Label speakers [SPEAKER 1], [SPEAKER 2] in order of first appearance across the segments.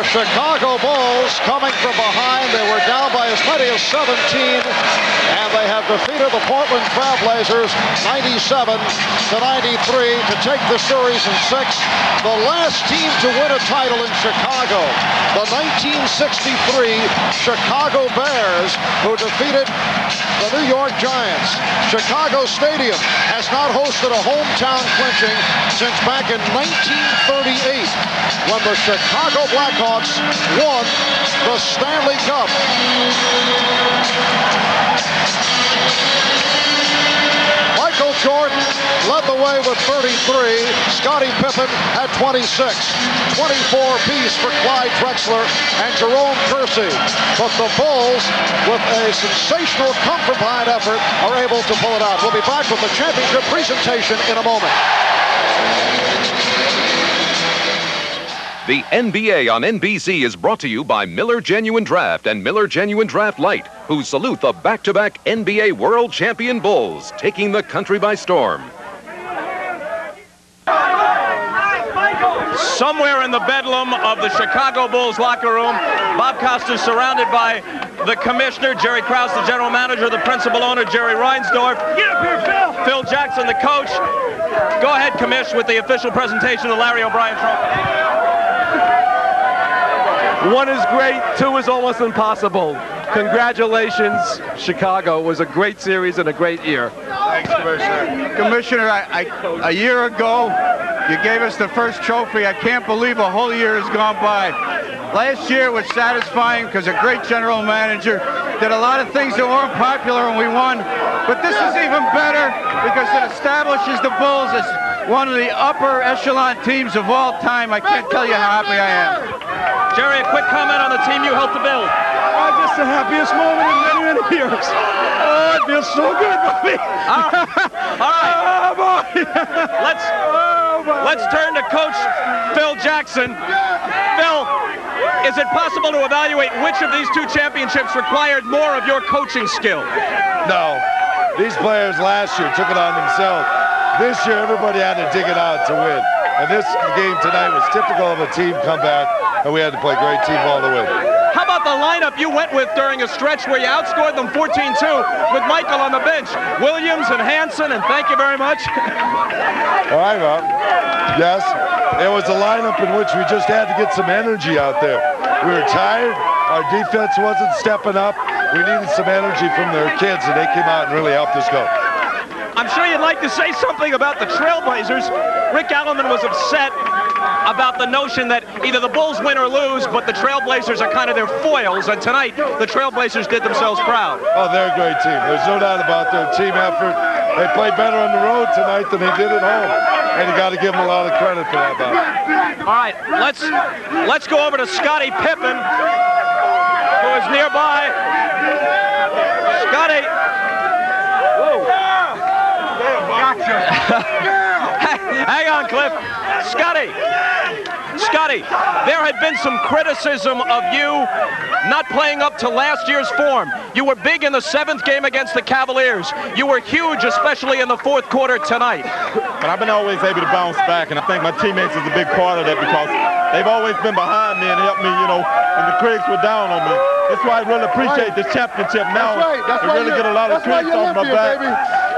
[SPEAKER 1] Chicago Bulls coming from behind. They were down by as many as 17, and they have defeated the Portland Trailblazers 97-93 to take the series in 6. The last team to win a title in Chicago, the 1963 Chicago Bears, who defeated the New York Giants. Chicago Stadium has not hosted a hometown clinching since back in 1938, when the Chicago Blackhawks won the Stanley Cup. Michael Jordan led the way with 33. Scottie Pippen had 26. 24 apiece for Clyde Drexler and Jerome Kersey. But the Bulls, with a sensational come-from-behind effort, are able to pull it out. We'll be back with the championship presentation in a moment.
[SPEAKER 2] The NBA on NBC is brought to you by Miller Genuine Draft and Miller Genuine Draft Light, who salute the back-to-back NBA World Champion Bulls, taking the country by storm.
[SPEAKER 3] Somewhere in the bedlam of the Chicago Bulls locker room, Bob Costa is surrounded by the commissioner, Jerry Krause, the general manager, the principal owner, Jerry Reinsdorf. Get up here, Phil! Phil Jackson, the coach. Go ahead, Commish, with the official presentation of the Larry O'Brien Trophy.
[SPEAKER 4] 1 is great, 2 is almost impossible. Congratulations, Chicago. It was a great series and a great year.
[SPEAKER 5] Thanks, Commissioner. Commissioner, a year ago, you gave us the first trophy. I can't believe a whole year has gone by. Last year was satisfying because a great general manager did a lot of things that weren't popular and we won. But this is even better because it establishes the Bulls as one of the upper echelon teams of all time. I can't tell you how happy I am.
[SPEAKER 3] Jerry, a quick comment on the team you helped to build.
[SPEAKER 4] Just the happiest moment in many, many years. Oh, it feels so good, Bobby.
[SPEAKER 3] All right.
[SPEAKER 4] Oh, boy.
[SPEAKER 3] Let's turn to Coach Phil Jackson. Phil, is it possible to evaluate which of these 2 championships required more of your coaching skill?
[SPEAKER 6] No. These players last year took it on themselves. This year, everybody had to dig it out to win. And this game tonight was typical of a team comeback, and we had to play great team ball to win.
[SPEAKER 3] How about the lineup you went with during a stretch where you outscored them 14-2 with Michael on the bench? Williams and Hansen, and thank you very much.
[SPEAKER 6] All right, Bob. Yes, it was a lineup in which we just had to get some energy out there. We were tired. Our defense wasn't stepping up. We needed some energy from their kids, and they came out and really helped us go.
[SPEAKER 3] I'm sure you'd like to say something about the Trailblazers. Rick Allenman was upset about the notion that either the Bulls win or lose, but the Trailblazers are kind of their foils, and tonight the Trailblazers did themselves proud.
[SPEAKER 6] Oh, they're a great team. There's no doubt about their team effort. They played better on the road tonight than they did at home, and you got to give them a lot of credit for that, Bob.
[SPEAKER 3] All right, let's go over to Scottie Pippen, who is nearby. Scottie. Whoa. Hang on, Cliff. Scottie, there had been some criticism of you not playing up to last year's form. You were big in the 7th game against the Cavaliers. You were huge, especially in the 4th quarter tonight.
[SPEAKER 7] But I've been always able to bounce back, and I think my teammates is a big part of that because they've always been behind me and helped me, when the critics were down on me. That's why I really appreciate this championship now.
[SPEAKER 6] That's
[SPEAKER 7] I really get a lot of critics on my back.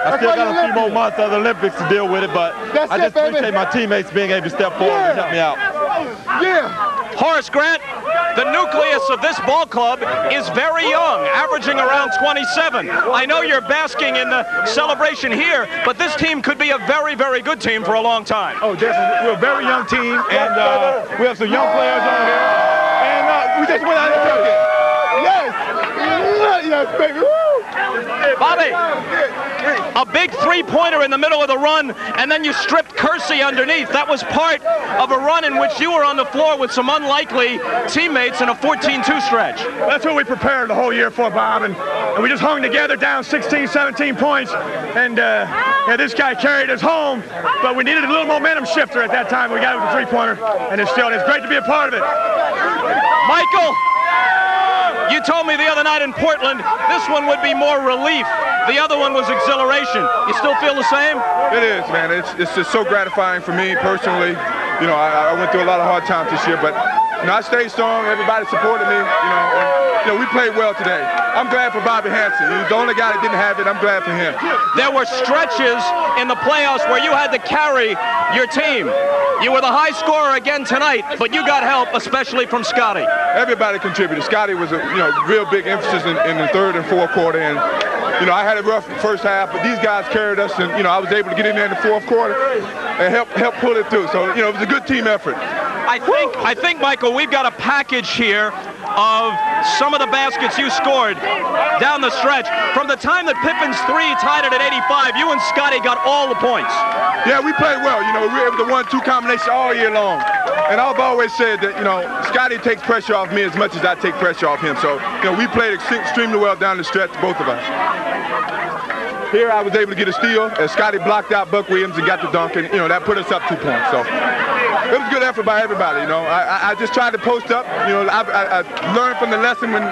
[SPEAKER 7] I still got a few more months of the Olympics to deal with it, but I just appreciate my teammates being able to step forward and help me out.
[SPEAKER 3] Horace Grant, the nucleus of this ball club is very young, averaging around 27. I know you're basking in the celebration here, but this team could be a very, very good team for a long time.
[SPEAKER 4] Oh, definitely. We're a very young team, and we have some young players on here. And we just went out and took it. Yes, baby. Woo!
[SPEAKER 3] Bobby, a big three-pointer in the middle of the run, and then you stripped Kersey underneath. That was part of a run in which you were on the floor with some unlikely teammates in a 14-2 stretch.
[SPEAKER 4] That's what we prepared the whole year for, Bob, and we just hung together down 16, 17 points, and this guy carried us home, but we needed a little momentum shifter at that time. We got it with the three-pointer, and it's great to be a part of it.
[SPEAKER 3] Michael, you told me the other night in Portland, this one would be more relief. The other one was exhilaration. You still feel the same?
[SPEAKER 8] It is, man. It's just so gratifying for me personally. You know, I went through a lot of hard times this year, but
[SPEAKER 4] I stayed strong. Everybody supported me. We played well today. I'm glad for Bobby Hansen. He was the only guy that didn't have it. I'm glad for him.
[SPEAKER 3] There were stretches in the playoffs where you had to carry your team. You were the high scorer again tonight, but you got help, especially from Scotty.
[SPEAKER 4] Everybody contributed. Scotty was a real big emphasis in the third and fourth quarter, and I had a rough first half, but these guys carried us, and I was able to get in there in the fourth quarter and help pull it through. So it was a good team effort.
[SPEAKER 3] I think, Michael, we've got a package here of some of the baskets you scored down the stretch. From the time that Pippen's three tied it at 85, you and Scotty got all the points.
[SPEAKER 4] Yeah, we played well. We were able to 1-2 combination all year long. And I've always said that, Scotty takes pressure off me as much as I take pressure off him. So, we played extremely well down the stretch, both of us. Here I was able to get a steal as Scotty blocked out Buck Williams and got the dunk, and that put us up 2 points. So it was a good effort by everybody. I just tried to post up. I learned from the lesson when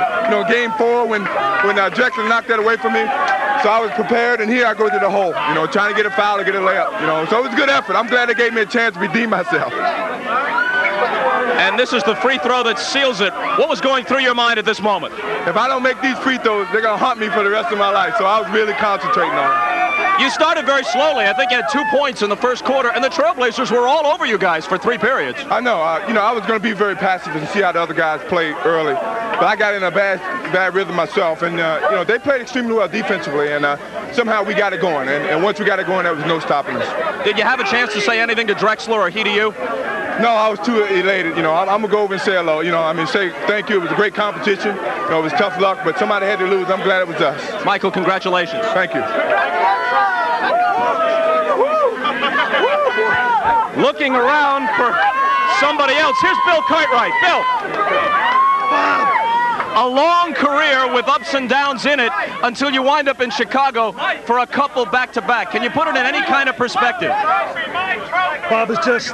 [SPEAKER 4] game 4 when Drexler knocked that away from me. So I was prepared, and here I go to the hole. Trying to get a foul or get a layup. So it was a good effort. I'm glad they gave me a chance to redeem myself.
[SPEAKER 3] And this is the free throw that seals it. What was going through your mind at this moment?
[SPEAKER 4] If I don't make these free throws, they're going to haunt me for the rest of my life. So I was really concentrating on it.
[SPEAKER 3] You started very slowly. I think you had 2 points in the first quarter, and the Trailblazers were all over you guys for 3 periods.
[SPEAKER 4] I know. I was going to be very passive and see how the other guys played early. But I got in a bad rhythm myself. And, they played extremely well defensively, and somehow we got it going. And once we got it going, there was no stopping us.
[SPEAKER 3] Did you have a chance to say anything to Drexler or he to you?
[SPEAKER 4] No, I was too elated. I'm going to go over and say hello. Say thank you. It was a great competition. It was tough luck, but somebody had to lose. I'm glad it was us.
[SPEAKER 3] Michael, congratulations.
[SPEAKER 4] Thank you.
[SPEAKER 3] Looking around for somebody else. Here's Bill Cartwright. Bill. A long career with ups and downs in it until you wind up in Chicago for a couple back-to-back. Can you put it in any kind of perspective?
[SPEAKER 8] Bob, we just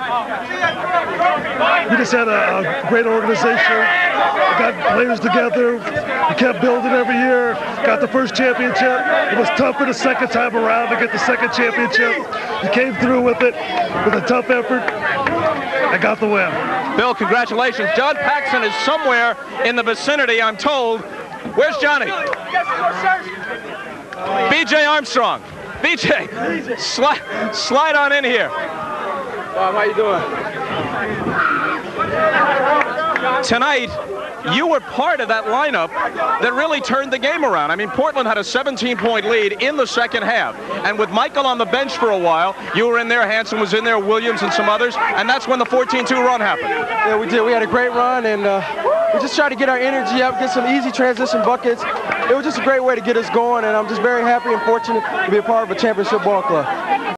[SPEAKER 8] had a great organization. We got players together. We kept building every year. Got the first championship. It was tough for the second time around to get the second championship. We came through with it with a tough effort. I got the win.
[SPEAKER 3] Bill, congratulations. John Paxson is somewhere in the vicinity, I'm told. Where's Johnny? B.J. Armstrong. B.J., slide on in here.
[SPEAKER 9] How you doing?
[SPEAKER 3] Tonight, you were part of that lineup that really turned the game around. I mean, Portland had a 17-point lead in the second half. And with Michael on the bench for a while, you were in there, Hansen was in there, Williams and some others, and that's when the 14-2 run happened.
[SPEAKER 9] Yeah, we did. We had a great run, and we just tried to get our energy up, get some easy transition buckets. It was just a great way to get us going, and I'm just very happy and fortunate to be a part of a championship ball club.